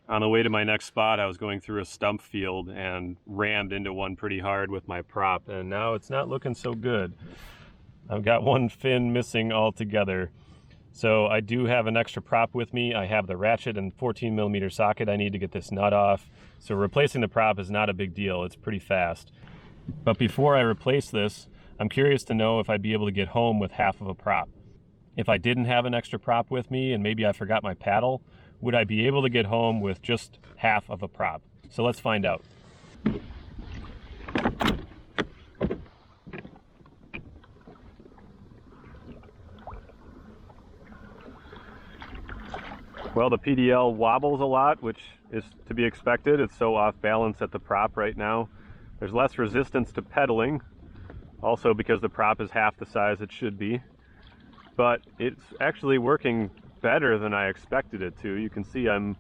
On the way to my next spot, I was going through a stump field and rammed into one pretty hard with my prop, and now it's not looking so good. I've got one fin missing altogether. So I do have an extra prop with me. I have the ratchet and 14mm socket. I need to get this nut off. So replacing the prop is not a big deal. It's pretty fast. But before I replace this, I'm curious to know if I'd be able to get home with half of a prop. If I didn't have an extra prop with me and maybe I forgot my paddle, would I be able to get home with just half of a prop? So let's find out. Well, the PDL wobbles a lot, which is to be expected. It's so off balance at the prop right now. There's less resistance to pedaling, also because the prop is half the size it should be. But it's actually working better than I expected it to. You can see I'm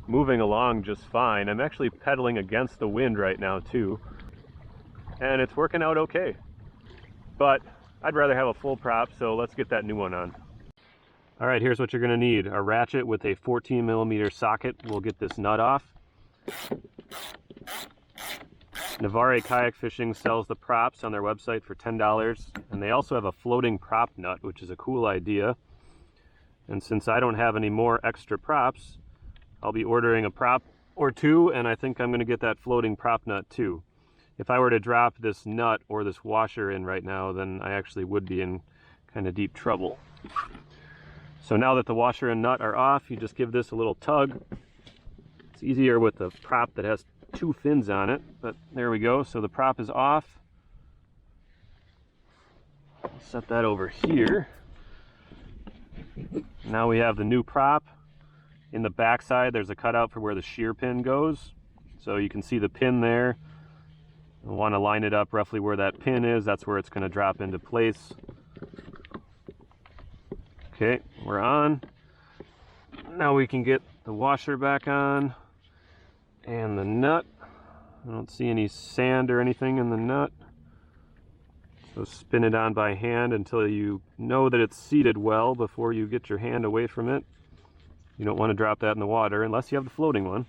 moving along just fine. I'm actually pedaling against the wind right now too, and it's working out okay. But I'd rather have a full prop, so let's get that new one on. All right, here's what you're gonna need. A ratchet with a 14mm socket will get this nut off. Navarre Kayak Fishing sells the props on their website for $10, and they also have a floating prop nut, which is a cool idea. And since I don't have any more extra props, I'll be ordering a prop or two, and I think I'm gonna get that floating prop nut too. If I were to drop this nut or this washer in right now, then I actually would be in kind of deep trouble. So now that the washer and nut are off, you just give this a little tug. It's easier with the prop that has two fins on it, but there we go. So the prop is off. Set that over here. Now we have the new prop. In the back side, there's a cutout for where the shear pin goes. So you can see the pin there. I want to line it up roughly where that pin is. That's where it's going to drop into place. Okay, we're on. Now we can get the washer back on and the nut. I don't see any sand or anything in the nut. So spin it on by hand until you know that it's seated well before you get your hand away from it. You don't want to drop that in the water unless you have the floating one.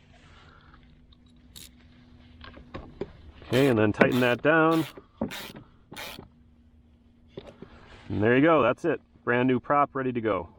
Okay, and then tighten that down. And there you go, that's it. Brand new prop ready to go.